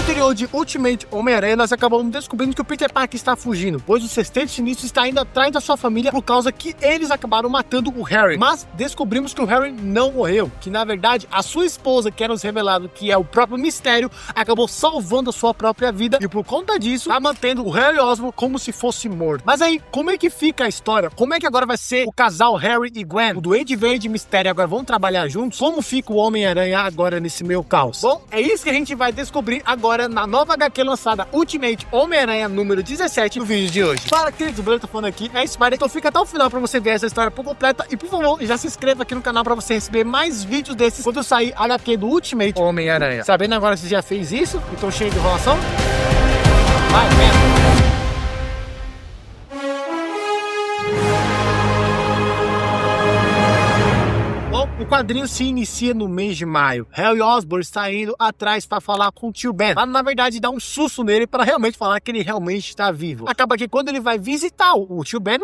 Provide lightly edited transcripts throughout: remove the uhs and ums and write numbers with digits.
anterior de Ultimate Homem-Aranha, nós acabamos descobrindo que o Peter Parker está fugindo, pois o Sexteto Sinistro está indo atrás da sua família por causa que eles acabaram matando o Harry. Mas descobrimos que o Harry não morreu, que na verdade a sua esposa, que era nos revelado que é o próprio Mistério, acabou salvando a sua própria vida e por conta disso tá mantendo o Harry Osborn como se fosse morto. Mas aí, como é que fica a história? Como é que agora vai ser o casal Harry e Gwen? O Duende Verde e Mistério agora vão trabalhar juntos? Como fica o Homem-Aranha agora nesse meio caos? Bom, é isso que a gente vai descobrir agora na nova HQ lançada Ultimate Homem-Aranha número 17 no vídeo de hoje. Fala, queridos, o Bruno tá falando aqui, é isso, então fica até o final pra você ver essa história por completa e por favor, já se inscreva aqui no canal pra você receber mais vídeos desses quando sair HQ do Ultimate Homem-Aranha. Sabendo agora se já fez isso? Então cheio de enrolação? Vai, vem! O quadrinho se inicia no mês de maio. Harry Osborn está indo atrás para falar com o tio Ben, para na verdade dar um susto nele para realmente falar que ele realmente está vivo. Acaba que quando ele vai visitar o tio Ben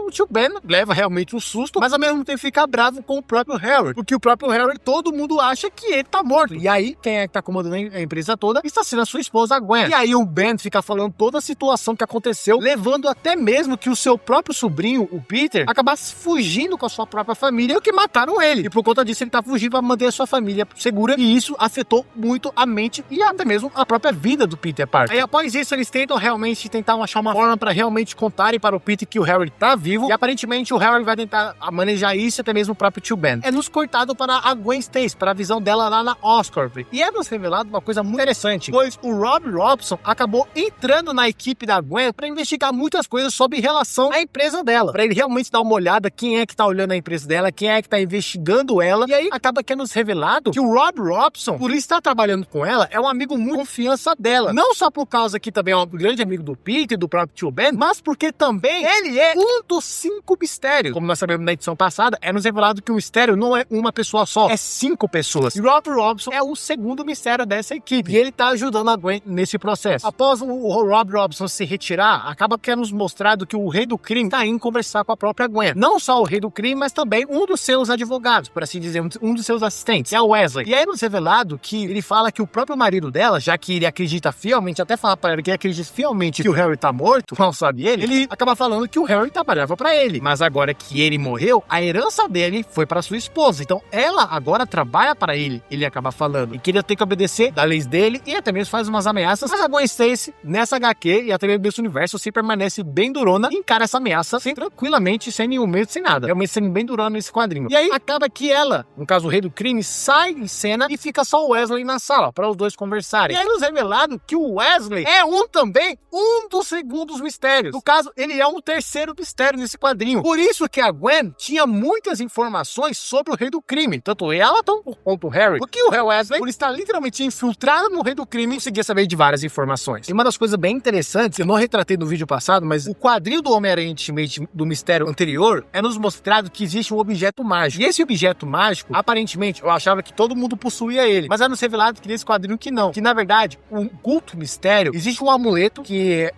leva realmente um susto, mas ao mesmo tempo fica bravo com o próprio Harry, porque o próprio Harry, todo mundo acha que ele tá morto. E aí, quem é que tá comandando a empresa toda está sendo a sua esposa, a Gwen. E aí o Ben fica falando toda a situação que aconteceu, levando até mesmo que o seu próprio sobrinho, o Peter, acabasse fugindo com a sua própria família e que mataram ele. E por conta disso ele tá fugindo para manter a sua família segura, e isso afetou muito a mente e até mesmo a própria vida do Peter Parker. Aí após isso eles tentam realmente achar uma forma para realmente contarem para o Peter que o Harry tá vivo, e aparentemente o Harry vai tentar manejar isso, até mesmo o próprio tio Ben. É nos cortado para a Gwen Stacy, para a visão dela lá na Oscorp, e é nos revelado uma coisa muito interessante, pois o Rob Robson acabou entrando na equipe da Gwen para investigar muitas coisas sobre relação à empresa dela, para ele realmente dar uma olhada quem é que tá olhando a empresa dela, quem é que tá investigando ela. E aí acaba que é nos revelado que o Rob Robson, por estar trabalhando com ela, é um amigo muito de confiança dela. Não só por causa que também é um grande amigo do Peter e do próprio tio Ben, mas porque também ele é um dos 5 mistérios. Como nós sabemos na edição passada, é nos revelado que o mistério não é uma pessoa só, é 5 pessoas. E o Rob Robson é o segundo mistério dessa equipe, e ele tá ajudando a Gwen nesse processo. Após o Rob Robson se retirar, acaba que é nos mostrado que o Rei do Crime tá indo conversar com a própria Gwen. Não só o Rei do Crime, mas também um dos seus advogados, por assim dizer, um dos seus assistentes, é o Wesley. E aí nos revelado que ele fala que o próprio marido dela, já que ele acredita fielmente, até fala pra ela que ele acredita fielmente que o Harry tá morto, mal sabe ele acaba falando que o Harry trabalhava pra ele. Mas agora que ele morreu, a herança dele foi pra sua esposa. Então ela agora trabalha pra ele, ele acaba falando. E que ele tem que obedecer das leis dele e até mesmo faz umas ameaças. Mas a Gwen Stacy, nessa HQ e até mesmo nesse universo, se permanece bem durona e encara essa ameaça tranquilamente, sem nenhum medo, sem nada. Realmente sendo bem durona nesse quadrinho. E aí acaba que ela, no caso o Rei do Crime, sai em cena e fica só o Wesley na sala para os dois conversarem. E aí nos revelado que o Wesley é também um dos segundos mistérios. No caso, ele é um terceiro mistério nesse quadrinho. Por isso que a Gwen tinha muitas informações sobre o Rei do Crime, tanto ela quanto o Harry. Porque o Wesley, por estar literalmente infiltrado no Rei do Crime, conseguia saber de várias informações. E uma das coisas bem interessantes, eu não retratei no vídeo passado, mas o quadrinho do Homem-Aranha Ultimate do mistério anterior é nos mostrado que existe um objeto mágico. E esse objeto mágico, aparentemente, eu achava que todo mundo possuía ele, mas é nos revelado que nesse quadrinho que não, que na verdade o culto mistério, existe um amuleto que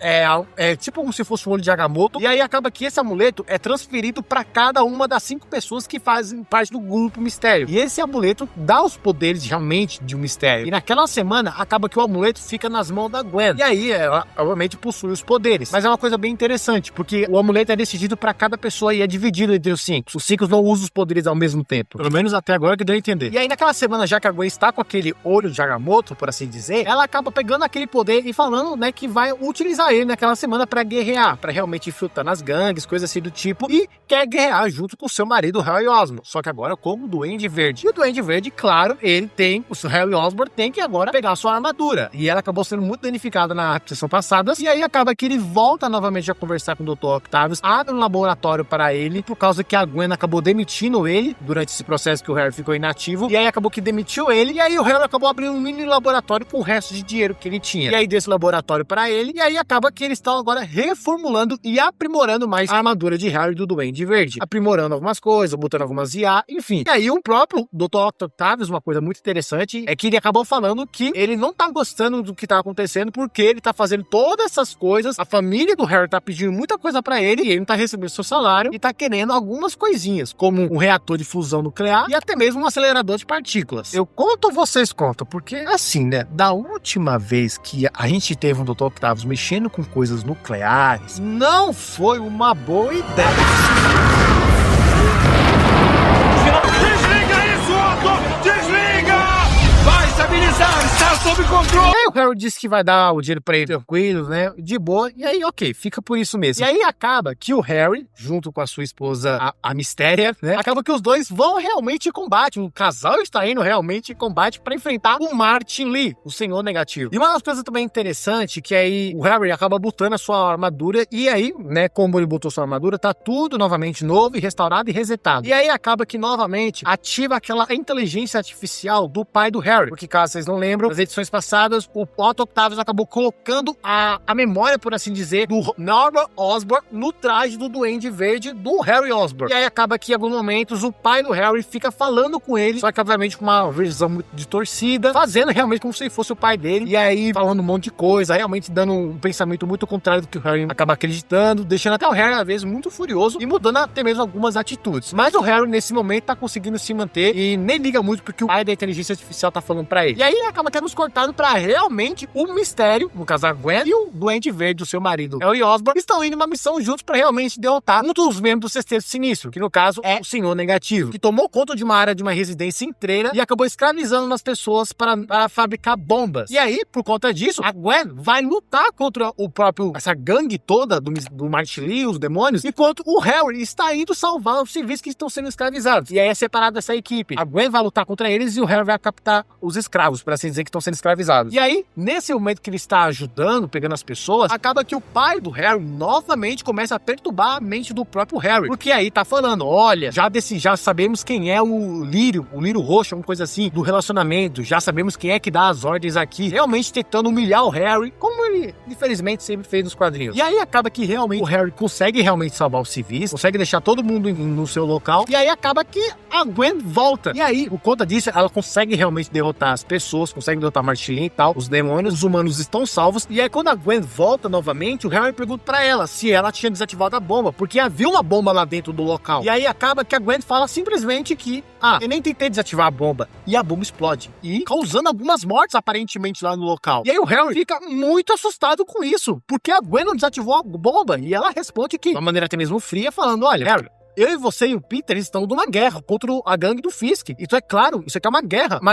é tipo como se fosse um olho de Agamotto, e aí acaba que esse amuleto é transferido para cada uma das 5 pessoas que fazem parte do grupo mistério, e esse amuleto dá os poderes realmente de um mistério, e naquela semana acaba que o amuleto fica nas mãos da Gwen, e aí ela obviamente possui os poderes, mas é uma coisa bem interessante, porque o amuleto é decidido para cada pessoa e é dividido entre os 5, os 5 não usam os poderes ao mesmo tempo, pelo menos até agora que deu a entender. E aí naquela semana, já que a Gwen está com aquele olho de Agamotto, por assim dizer, ela acaba pegando aquele poder e falando, né, que vai utilizar ele naquela semana para guerrear, para realmente infiltrar nas gangues, coisas assim do tipo, e quer guerrear junto com o seu marido, Harry Osborn, só que agora como Duende Verde. E o Duende Verde, claro, o Harry Osborn tem que agora pegar a sua armadura, e ela acabou sendo muito danificada na sessão passada, e aí acaba que ele volta novamente a conversar com o Dr. Octavius, abre um laboratório para ele, por causa que a Gwen acabou demitindo ele, durante esse processo que o Harry ficou inativo, e aí acabou que demitiu ele, e aí o Harry acabou abrindo um mini laboratório com o resto de dinheiro que ele tinha. E aí desse laboratório para ele, e aí acaba que eles estão agora reformulando e aprimorando mais a armadura de Harry do Duende Verde. Aprimorando algumas coisas, botando algumas IA, enfim. E aí o próprio Dr. Octavius, uma coisa muito interessante, é que ele acabou falando que ele não tá gostando do que tá acontecendo, porque ele tá fazendo todas essas coisas, a família do Harry tá pedindo muita coisa para ele, e ele não tá recebendo seu salário, e tá querendo algumas coisinhas, como um reator de fusão nuclear, e até mesmo um acelerador de partículas. Eu conto ou vocês contam? Porque, assim, né, da última vez que a gente teve um Dr. Octavius mexendo com coisas nucleares, não foi uma boa ideia. Desliga isso, Otto! Desliga! Vai estabilizar, está sob controle! E aí o Harry disse que vai dar o dinheiro pra ele tranquilo, né, de boa, e aí ok, fica por isso mesmo. E aí acaba que o Harry, junto com a sua esposa, a Mistéria, né, acaba que os dois vão realmente em combate, o casal está indo realmente em combate pra enfrentar o Martin Lee, o Senhor Negativo. E uma das coisas também interessante, que aí o Harry acaba botando a sua armadura, e aí, né, como ele botou sua armadura, tá tudo novamente novo e restaurado e resetado. E aí acaba que novamente ativa aquela inteligência artificial do pai do Harry, porque caso vocês não lembram, nas edições passadas, o Otto Octavius acabou colocando a memória, por assim dizer, do Norman Osborn no traje do Duende Verde do Harry Osborn. E aí acaba que em alguns momentos o pai do Harry fica falando com ele, só que obviamente com uma versão muito distorcida, fazendo realmente como se fosse o pai dele, e aí falando um monte de coisa, realmente dando um pensamento muito contrário do que o Harry acaba acreditando, deixando até o Harry às vezes muito furioso e mudando até mesmo algumas atitudes. Mas o Harry nesse momento tá conseguindo se manter e nem liga muito porque o pai da inteligência artificial tá falando pra ele. E aí acaba tendo nos cortado pra realmente o Mistério, no caso a Gwen, e o Duende Verde, o seu marido, Harry Osborn, estão indo uma missão juntos pra realmente derrotar um dos membros do Sexteto Sinistro, que no caso é o Senhor Negativo, que tomou conta de uma área de uma residência inteira e acabou escravizando as pessoas para fabricar bombas. E aí, por conta disso, a Gwen vai lutar contra essa gangue toda do Martin Lee, os demônios, enquanto o Harry está indo salvar os civis que estão sendo escravizados. E aí é separado dessa equipe. A Gwen vai lutar contra eles e o Harry vai captar os escravos, por assim dizer, que estão sendo escravizados. E aí, nesse momento que ele está ajudando, pegando as pessoas, acaba que o pai do Harry novamente começa a perturbar a mente do próprio Harry. Porque aí tá falando, olha, já sabemos quem é o Lírio Roxo, alguma coisa assim, do relacionamento, já sabemos quem é que dá as ordens aqui, realmente tentando humilhar o Harry, como ele, infelizmente, sempre fez nos quadrinhos. E aí acaba que realmente o Harry consegue realmente salvar os civis, consegue deixar todo mundo no seu local, e aí acaba que a Gwen volta. E aí, por conta disso, ela consegue realmente derrotar as pessoas, consegue derrotar Martin Lee e tal, os demônios, os humanos estão salvos. E aí, quando a Gwen volta novamente, o Harry pergunta pra ela se ela tinha desativado a bomba, porque havia uma bomba lá dentro do local. E aí acaba que a Gwen fala simplesmente que, eu nem tentei desativar a bomba. E a bomba explode. E causando algumas mortes, aparentemente, lá no local. E aí o Harry fica muito assustado com isso, porque a Gwen não desativou a bomba. E ela responde que, de uma maneira até mesmo fria, falando, olha, Harry, eu e você e o Peter estão numa guerra contra a gangue do Fisk. Então é claro, isso aqui é uma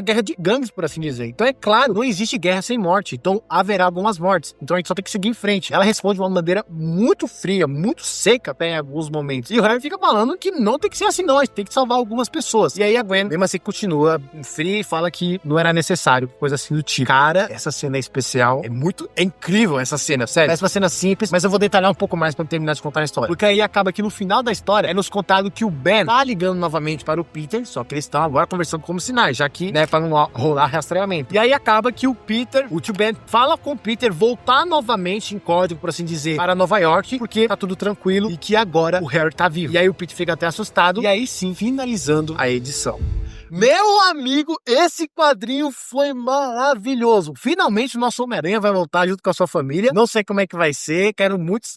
guerra de gangues, por assim dizer. Então é claro, não existe guerra sem morte. Então haverá algumas mortes. Então a gente só tem que seguir em frente. Ela responde de uma maneira muito fria, muito seca até em alguns momentos. E o Harry fica falando que não tem que ser assim não, a gente tem que salvar algumas pessoas. E aí a Gwen, mesmo assim, continua fria e fala que não era necessário, coisa assim do tipo. Cara, essa cena é especial. É incrível essa cena, sério. Parece uma cena simples, mas eu vou detalhar um pouco mais pra terminar de contar a história. Porque aí acaba que no final da história é nos contado que o Ben tá ligando novamente para o Peter, só que eles estão agora conversando como sinais, já que, né, para não rolar rastreamento. E aí acaba que o tio Ben fala com o Peter voltar novamente em código, por assim dizer, para Nova York, porque tá tudo tranquilo e que agora o Harry tá vivo. E aí o Peter fica até assustado, e aí sim, finalizando a edição. Meu amigo, esse quadrinho foi maravilhoso. Finalmente o nosso Homem-Aranha vai voltar junto com a sua família. Não sei como é que vai ser.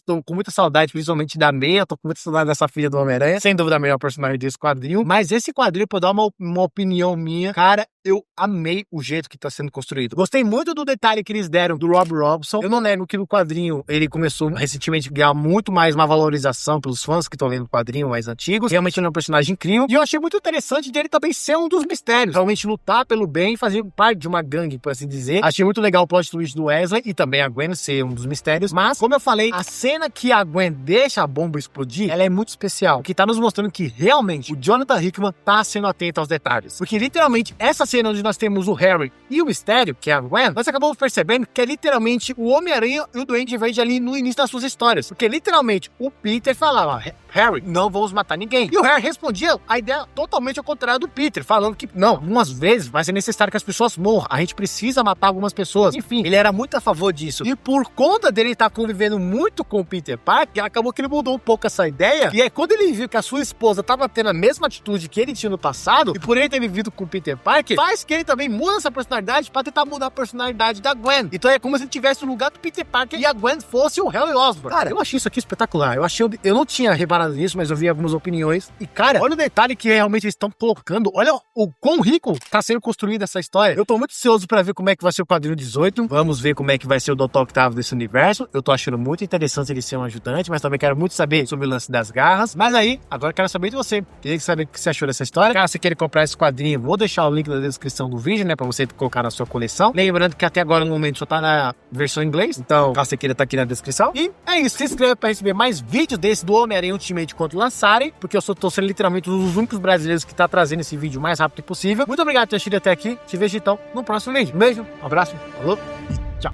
Tô com muita saudade, principalmente da Meia. Tô com muita saudade dessa filha do Homem-Aranha. Sem dúvida a melhor personagem desse quadrinho. Mas esse quadrinho, pra dar uma opinião minha, cara, eu amei o jeito que tá sendo construído. Gostei muito do detalhe que eles deram do Rob Robson. Eu não nego que no quadrinho ele começou recentemente a ganhar muito mais uma valorização pelos fãs que estão lendo o quadrinho mais antigos. Realmente ele é um personagem incrível. E eu achei muito interessante dele também ser um dos mistérios. Realmente lutar pelo bem e fazer parte de uma gangue, por assim dizer. Achei muito legal o plot twist do Wesley e também a Gwen ser um dos mistérios. Mas, como eu falei, a cena que a Gwen deixa a bomba explodir, ela é muito especial. Que tá nos mostrando que realmente o Jonathan Hickman tá sendo atento aos detalhes. Porque literalmente essa cena onde nós temos o Harry e o Mistério, que é a Gwen, nós acabamos percebendo que é literalmente o Homem-Aranha e o Duende Verde ali no início das suas histórias. Porque literalmente o Peter falava, Harry, não vamos matar ninguém. E o Harry respondia a ideia totalmente ao contrário do Peter, falando que não, algumas vezes vai ser necessário que as pessoas morram. A gente precisa matar algumas pessoas. Enfim, ele era muito a favor disso. E por conta dele estar convivendo muito com o Peter Parker, acabou que ele mudou um pouco essa ideia. E aí, quando ele viu que a sua esposa estava tendo a mesma atitude que ele tinha no passado, e por ele ter vivido com o Peter Parker, faz que ele também muda essa personalidade para tentar mudar a personalidade da Gwen. Então é como se ele tivesse no lugar do Peter Parker e a Gwen fosse o Harry Osborn. Cara, eu achei isso aqui espetacular. Eu não tinha reparado nada disso, mas eu vi algumas opiniões. E, cara, olha o detalhe que realmente eles estão colocando. Olha o quão rico tá sendo construída essa história. Eu tô muito ansioso pra ver como é que vai ser o quadrinho 18. Vamos ver como é que vai ser o Dr. Octavio desse universo. Eu tô achando muito interessante ele ser um ajudante, mas também quero muito saber sobre o lance das garras. Mas aí, agora eu quero saber de você. Queria saber o que você achou dessa história. Caso você queira comprar esse quadrinho, vou deixar o link na descrição do vídeo, né, pra você colocar na sua coleção. Lembrando que até agora, no momento, só tá na versão em inglês. Então, caso você queira, tá aqui na descrição. E é isso. Se inscreve pra receber mais vídeos desse do Homem-Aranha Ultimate quando lançarem, porque eu tô sendo literalmente um dos únicos brasileiros que tá trazendo esse vídeo o mais rápido possível. Muito obrigado por ter assistido até aqui. Te vejo então no próximo vídeo. Um beijo, um abraço, falou e tchau.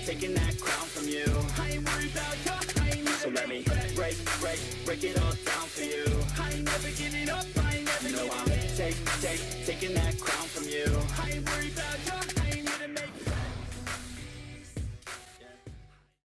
Taking that crown from you. I ain't worried about you. So let me break it all down for you. I ain't never giving up. I ain't never. You know I'm taking that crown from you. I ain't worried about you.